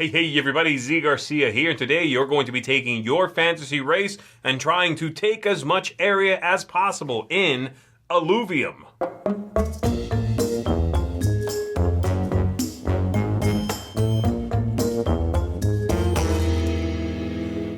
Hey everybody, Zee Garcia here. Today you're going to be taking your fantasy race and trying to take as much area as possible in Alluvium.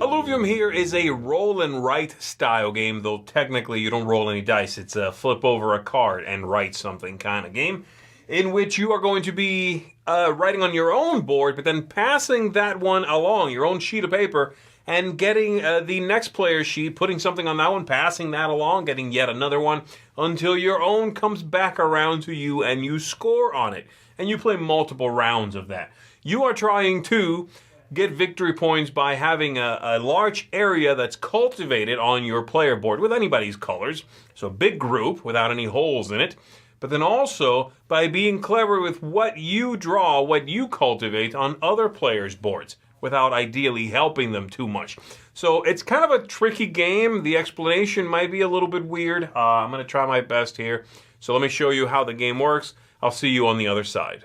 Alluvium here is a roll and write style game, though technically you don't roll any dice. It's a flip over a card and write something kind of game, in which you are going to be writing on your own board, but then passing that one along, your own sheet of paper, and getting the next player's sheet, putting something on that one, passing that along, getting yet another one, until your own comes back around to you and you score on it. And you play multiple rounds of that. You are trying to get victory points by having a large area that's cultivated on your player board with anybody's colors. So a big group without any holes in it. But then also by being clever with what you draw, what you cultivate on other players' boards, without ideally helping them too much. So it's kind of a tricky game. The explanation might be a little bit weird. I'm going to try my best here. So let me show you how the game works. I'll see you on the other side.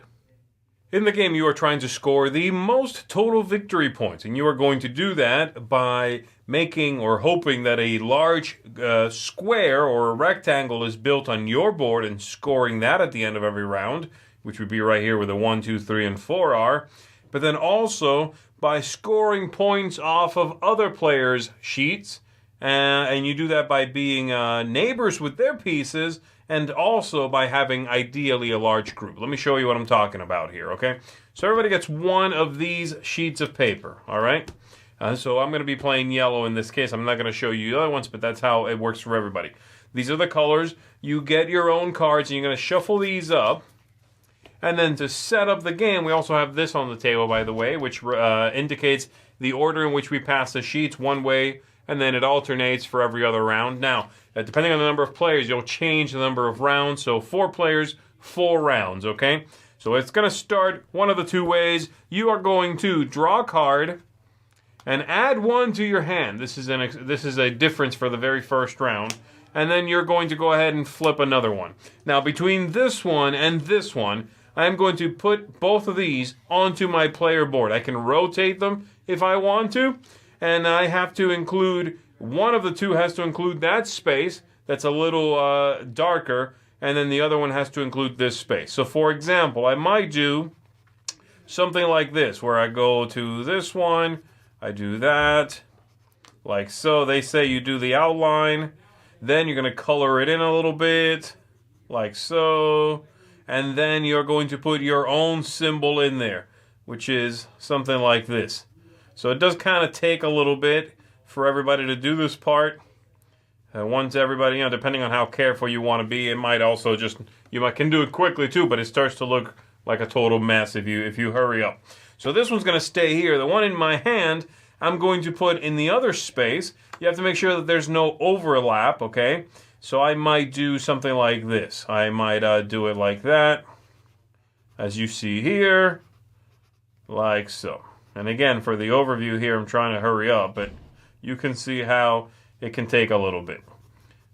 In the game, you are trying to score the most total victory points, and you are going to do that by making or hoping that a large square or a rectangle is built on your board and scoring that at the end of every round, which would be right here where the 1, 2, 3, and 4 are. But then also by scoring points off of other players' sheets, and you do that by being neighbors with their pieces, and also by having ideally a large group. Let me show you what I'm talking about here, okay? So everybody gets one of these sheets of paper, all right? So I'm going to be playing yellow in this case. I'm not going to show you the other ones, but that's how it works for everybody. These are the colors. You get your own cards, and you're going to shuffle these up. And then to set up the game, we also have this on the table, by the way, which indicates the order in which we pass the sheets one way, and then it alternates for every other round. Now, depending on the number of players, you'll change the number of rounds. So 4 players, 4 rounds, okay? So it's going to start one of the two ways. You are going to draw a card and add one to your hand. This is a difference for the very first round. And then you're going to go ahead and flip another one. Now, between this one and this one, I'm going to put both of these onto my player board. I can rotate them if I want to. And I have to include, one of the two has to include that space that's a little darker, and then the other one has to include this space. So for example, I might do something like this, where I go to this one, I do that, like so. They say you do the outline, then you're going to color it in a little bit, like so, and then you're going to put your own symbol in there, which is something like this. So it does kind of take a little bit for everybody to do this part. Once everybody, depending on how careful you want to be, it might also can do it quickly too, but it starts to look like a total mess if you hurry up. So this one's going to stay here. The one in my hand, I'm going to put in the other space. You have to make sure that there's no overlap, okay? So I might do something like this. I might do it like that, as you see here, like so. And again, for the overview here, I'm trying to hurry up, but you can see how it can take a little bit.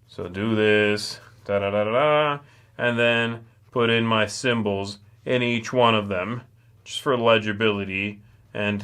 So do this, da-da-da-da-da, and then put in my symbols in each one of them, just for legibility and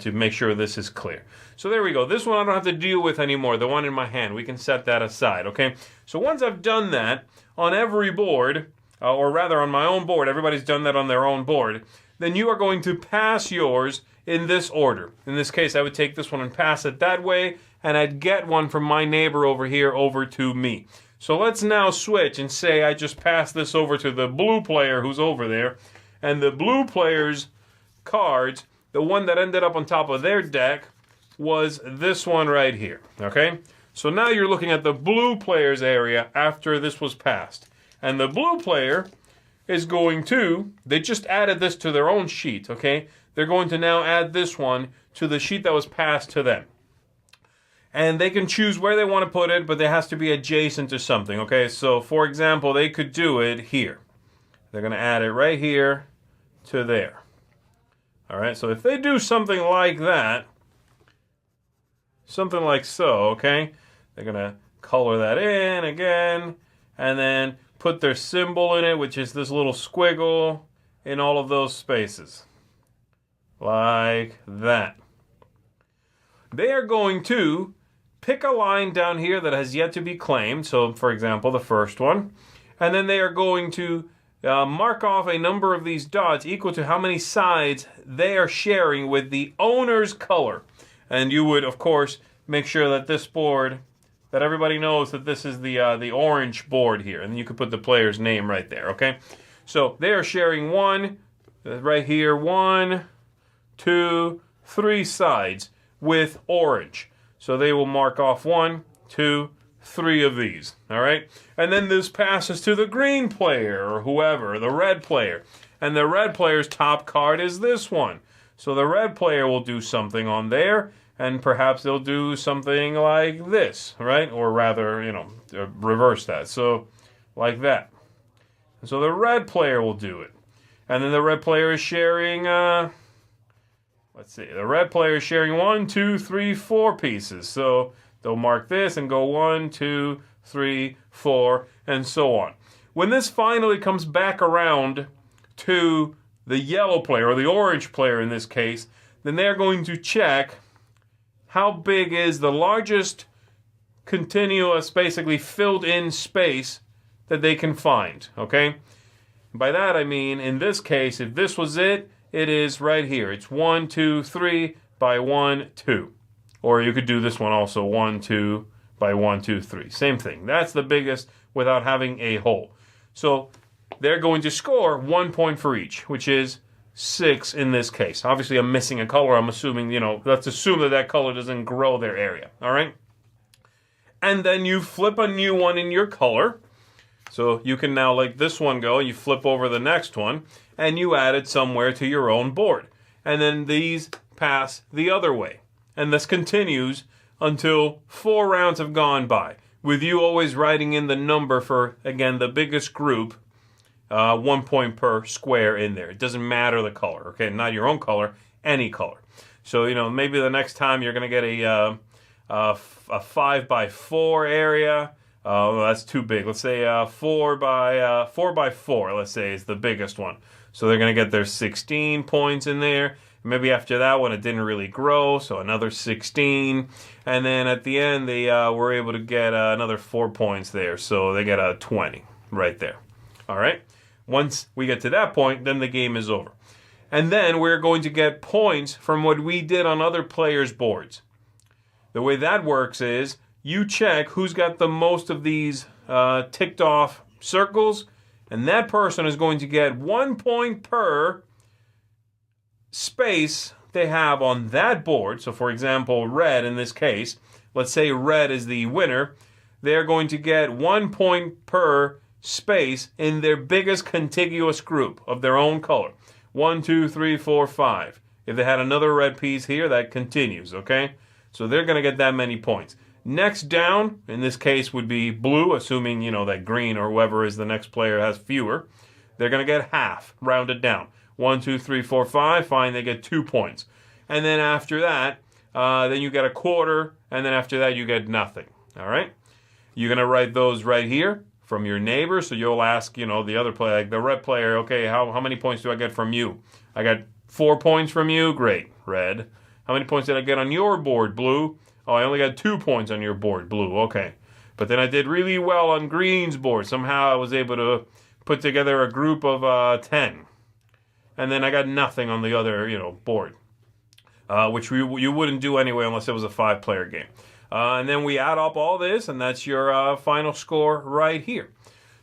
to make sure this is clear. So there we go. This one I don't have to deal with anymore, the one in my hand. We can set that aside, okay? So once I've done that on every board, or rather on my own board, everybody's done that on their own board, then you are going to pass yours in this order. In this case, I would take this one and pass it that way, and I'd get one from my neighbor over here over to me. So let's now switch and say I just pass this over to the blue player who's over there, and the blue player's cards, the one that ended up on top of their deck, was this one right here, okay? So now you're looking at the blue player's area after this was passed. And the blue player is going to, they just added this to their own sheet, okay? They're going to now add this one to the sheet that was passed to them. And they can choose where they want to put it, but it has to be adjacent to something, okay? So, for example, they could do it here. They're going to add it right here to there. All right, so if they do something like that, something like so, okay? They're going to color that in again, and then put their symbol in it, which is this little squiggle in all of those spaces. like that. They are going to pick a line down here that has yet to be claimed. So, for example, the first one. And then they are going to mark off a number of these dots equal to how many sides they are sharing with the owner's color. And you would, of course, make sure that this board, that everybody knows that this is the orange board here. And you could put the player's name right there, okay? So they are sharing one, right here, 1, 2, 3 sides with orange. So they will mark off 1, 2, 3 of these, all right? And then this passes to the green player or whoever, the red player. And the red player's top card is this one. So the red player will do something on there, and perhaps they'll do something like this, right? Or rather, reverse that. So like that. So the red player will do it. And then the red player is sharing, let's see, the red player is sharing 1, 2, 3, 4 pieces. So they'll mark this and go 1, 2, 3, 4, and so on. When this finally comes back around to the yellow player, or the orange player in this case, then they're going to check how big is the largest continuous, basically filled in space that they can find, okay? By that I mean, in this case, if this was it, it is right here. It's 1, 2, 3 by 1, 2. Or you could do this one also, 1, 2 by 1, 2, 3. Same thing. That's the biggest without having a hole. So they're going to score 1 point for each, which is 6 in this case. Obviously, I'm missing a color. I'm assuming, let's assume that color doesn't grow their area, all right? And then you flip a new one in your color. So you can now let this one go, and you flip over the next one, and you add it somewhere to your own board. And then these pass the other way. And this continues until 4 rounds have gone by, with you always writing in the number for, again, the biggest group, 1 point per square in there. It doesn't matter the color, okay? Not your own color, any color. So, maybe the next time you're going to get a 5 by 4 area. Well, that's too big. Let's say 4 by 4, let's say, is the biggest one. So they're going to get their 16 points in there. Maybe after that one, it didn't really grow, so another 16. And then at the end, they were able to get another 4 points there. So they get a 20 right there. All right? Once we get to that point, then the game is over. And then we're going to get points from what we did on other players' boards. The way that works is you check who's got the most of these ticked off circles, and that person is going to get 1 point per space they have on that board. So, for example, red in this case, let's say red is the winner, they're going to get 1 point per space in their biggest contiguous group of their own color. 1, 2, 3, 4, 5. If they had another red piece here, that continues, okay? So they're going to get that many points. Next down, in this case, would be blue, assuming, that green or whoever is the next player has fewer. They're going to get half, rounded down. 1, 2, 3, 4, 5, fine, they get 2 points. And then after that, then you get a quarter, and then after that you get nothing, all right? You're going to write those right here from your neighbor, so you'll ask, the other player, like the red player, okay, how many points do I get from you? I got 4 points from you, great, red. How many points did I get on your board, blue? Oh, I only got 2 points on your board, blue, okay. But then I did really well on green's board. Somehow I was able to put together a group of 10. And then I got nothing on the other, board, which you wouldn't do anyway unless it was a 5-player game. And then we add up all this, and that's your final score right here.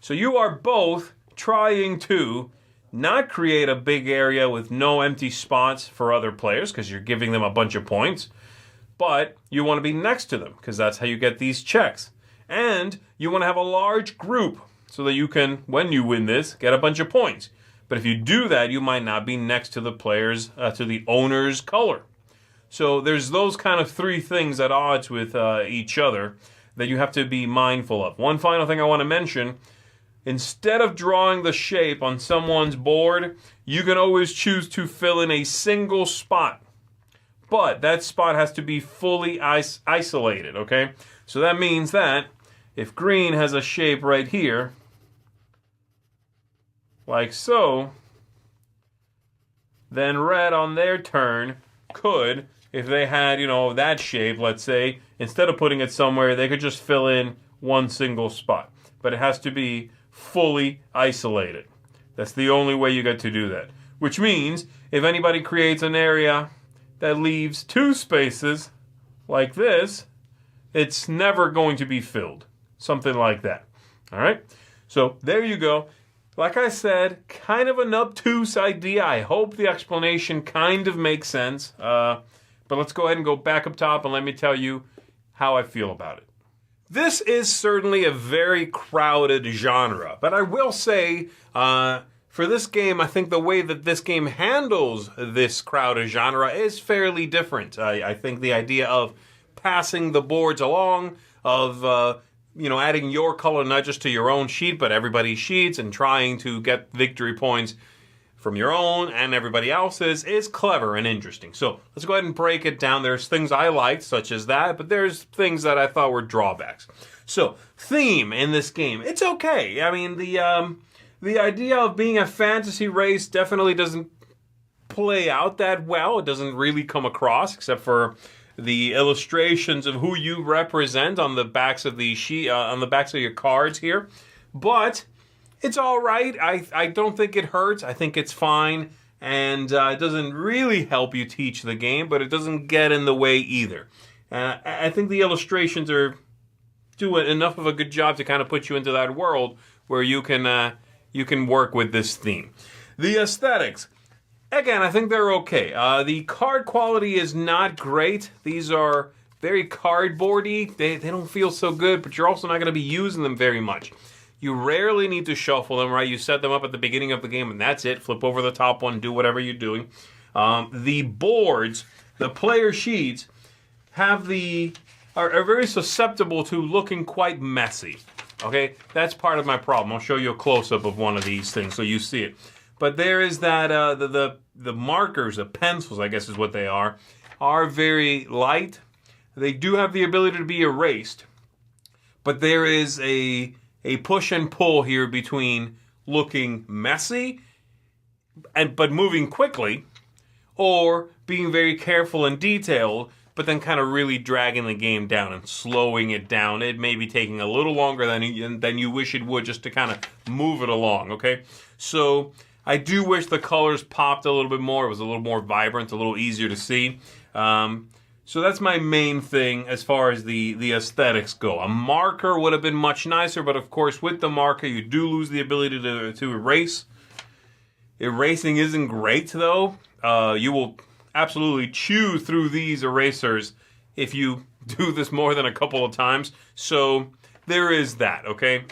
So you are both trying to not create a big area with no empty spots for other players because you're giving them a bunch of points, but you want to be next to them because that's how you get these checks. And you want to have a large group so that you can, when you win this, get a bunch of points. But if you do that, you might not be next to the players, to the owner's color. So there's those kind of 3 things at odds with each other that you have to be mindful of. One final thing I want to mention, instead of drawing the shape on someone's board, you can always choose to fill in a single spot. But that spot has to be fully isolated, okay? So that means that if green has a shape right here, like so, then red on their turn could, if they had, that shape, let's say, instead of putting it somewhere, they could just fill in one single spot. But it has to be fully isolated. That's the only way you get to do that. Which means, if anybody creates an area that leaves 2 spaces, like this, it's never going to be filled. Something like that. All right? So, there you go. Like I said, kind of an obtuse idea. I hope the explanation kind of makes sense. But let's go ahead and go back up top and let me tell you how I feel about it. This is certainly a very crowded genre. But I will say, for this game, I think the way that this game handles this crowded genre is fairly different. I think the idea of passing the boards along, of adding your color not just to your own sheet, but everybody's sheets, and trying to get victory points from your own and everybody else's is clever and interesting. So let's go ahead and break it down. There's things I liked, such as that, but there's things that I thought were drawbacks. So, theme in this game, it's okay. I mean, the idea of being a fantasy race definitely doesn't play out that well. It doesn't really come across, except for the illustrations of who you represent on the backs of the sheet, on the backs of your cards here. But it's all right. I don't think it hurts. I think it's fine. And it doesn't really help you teach the game, but it doesn't get in the way either. I think the illustrations do enough of a good job to kind of put you into that world where you can work with this theme. The aesthetics. Again, I think they're okay. The card quality is not great. These are very cardboardy. They don't feel so good, but you're also not going to be using them very much. You rarely need to shuffle them, right? You set them up at the beginning of the game, and that's it. Flip over the top one, do whatever you're doing. The boards, the player sheets, are very susceptible to looking quite messy. Okay? That's part of my problem. I'll show you a close-up of one of these things so you see it. But there is that, the markers, the pencils, I guess is what they are very light. They do have the ability to be erased. But there is a push and pull here between looking messy but moving quickly, or being very careful and detailed, but then kind of really dragging the game down and slowing it down. It may be taking a little longer than you wish it would just to kind of move it along, okay? So I do wish the colors popped a little bit more. It was a little more vibrant, a little easier to see. So that's my main thing as far as the aesthetics go. A marker would have been much nicer, but of course with the marker you do lose the ability to erase. Erasing isn't great though. You will absolutely chew through these erasers if you do this more than a couple of times. So there is that, okay?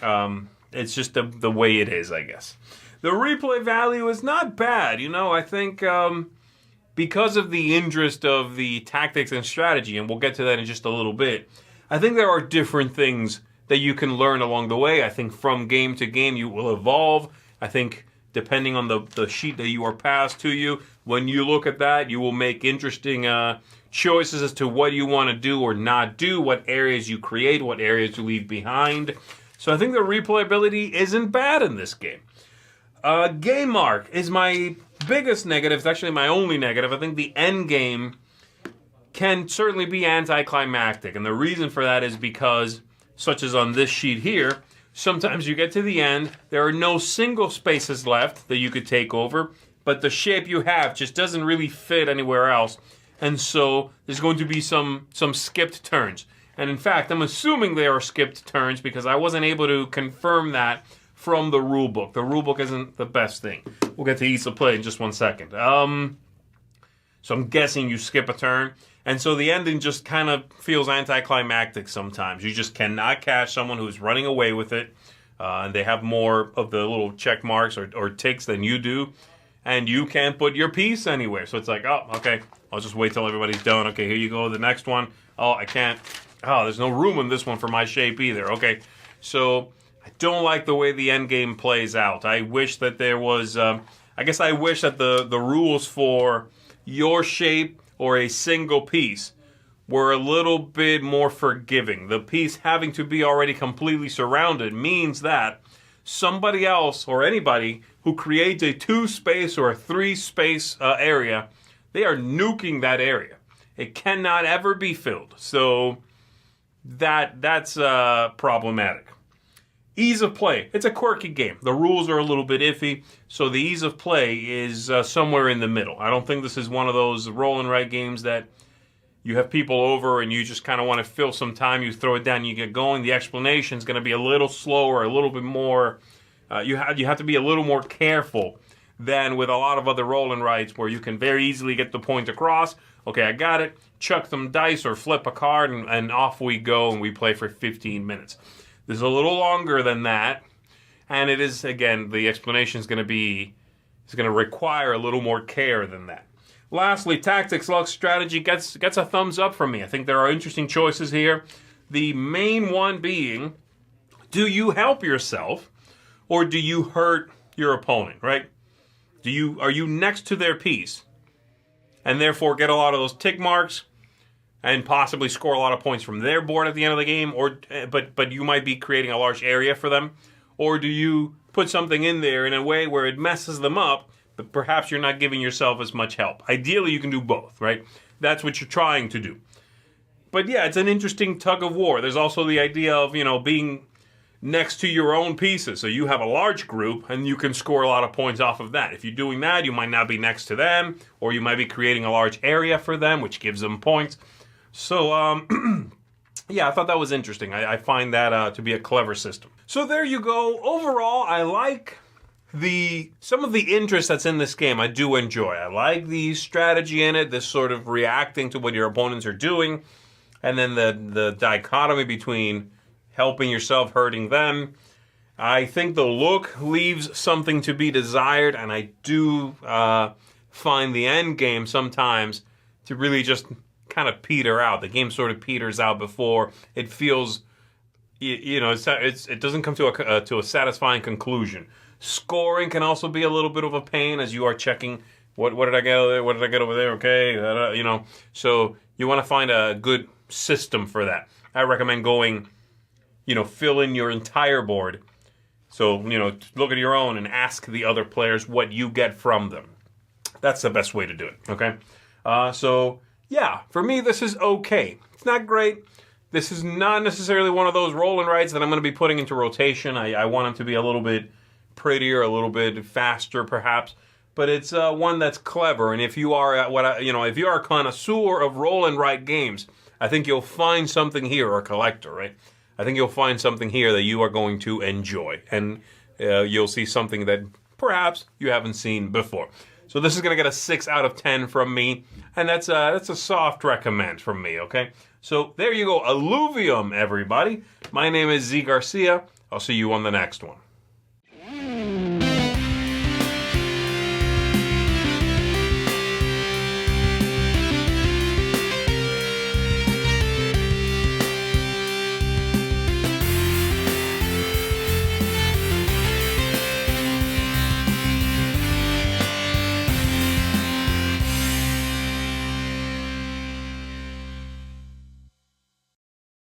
It's just the way it is, I guess. The replay value is not bad. I think because of the interest of the tactics and strategy, and we'll get to that in just a little bit, I think there are different things that you can learn along the way. I think from game to game you will evolve. I think depending on the sheet that you are passed to you, when you look at that, you will make interesting choices as to what you want to do or not do, what areas you create, what areas you leave behind. So I think the replayability isn't bad in this game. Game mark is my biggest negative. It's actually my only negative. I think the end game can certainly be anticlimactic. And the reason for that is because, such as on this sheet here, sometimes you get to the end, there are no single spaces left that you could take over, but the shape you have just doesn't really fit anywhere else. And so there's going to be some skipped turns. And in fact, I'm assuming they are skipped turns because I wasn't able to confirm that from the rule book. The rule book isn't the best thing. We'll get to ease of play in just 1 second. So I'm guessing you skip a turn. And so the ending just kind of feels anticlimactic sometimes. You just cannot catch someone who's running away with it. And they have more of the little check marks or ticks than you do. And you can't put your piece anywhere. So it's like, oh, okay, I'll just wait till everybody's done. Okay, here you go, the next one. Oh, I can't. Oh, there's no room in this one for my shape either. Okay, so I don't like the way the end game plays out. I wish that there was, I wish that the rules for your shape or a single piece were a little bit more forgiving. The piece having to be already completely surrounded means that somebody else or anybody who creates a 2-space or a 3-space area, they are nuking that area. It cannot ever be filled. So that's problematic. Ease of play. It's a quirky game. The rules are a little bit iffy, so the ease of play is somewhere in the middle. I don't think this is one of those roll and write games that you have people over and you just kind of want to fill some time. You throw it down and you get going. The explanation is going to be a little slower, a little bit more. You have to be a little more careful than with a lot of other roll and writes where you can very easily get the point across. Okay, I got it. Chuck some dice or flip a card and off we go and we play for 15 minutes. This is a little longer than that, and it is, again, the explanation is going to require a little more care than that. Lastly, Tactics, Luck, Strategy gets a thumbs up from me. I think there are interesting choices here. The main one being, do you help yourself or do you hurt your opponent, right? Are you next to their piece and therefore get a lot of those tick marks and possibly score a lot of points from their board at the end of the game, but you might be creating a large area for them? Or do you put something in there in a way where it messes them up, but perhaps you're not giving yourself as much help? Ideally, you can do both, right? That's what you're trying to do. But yeah, it's an interesting tug of war. There's also the idea of, being next to your own pieces. So you have a large group and you can score a lot of points off of that. If you're doing that, you might not be next to them, or you might be creating a large area for them, which gives them points. So, yeah, I thought that was interesting. I find that to be a clever system. So there you go. Overall, I like some of the interest that's in this game. I do enjoy. I like the strategy in it, this sort of reacting to what your opponents are doing, and then the dichotomy between helping yourself, hurting them. I think the look leaves something to be desired, and I do find the end game sometimes to really just kind of peter out. The game sort of peters out before it feels, it doesn't come to a satisfying conclusion. Scoring can also be a little bit of a pain as you are checking what did I get over there? What did I get over there? Okay, So you want to find a good system for that. I recommend going, fill in your entire board. So, look at your own and ask the other players what you get from them. That's the best way to do it, okay? So, yeah, for me, this is okay. It's not great. This is not necessarily one of those roll and writes that I'm going to be putting into rotation. I want them to be a little bit prettier, a little bit faster, perhaps. But it's one that's clever. And if you are if you are a connoisseur of roll and write games, I think you'll find something here, or a collector, right? I think you'll find something here that you are going to enjoy, and you'll see something that perhaps you haven't seen before. So this is going to get a 6 out of 10 from me, and that's a soft recommend from me, okay? So there you go, Alluvium, everybody. My name is Zee Garcia. I'll see you on the next one.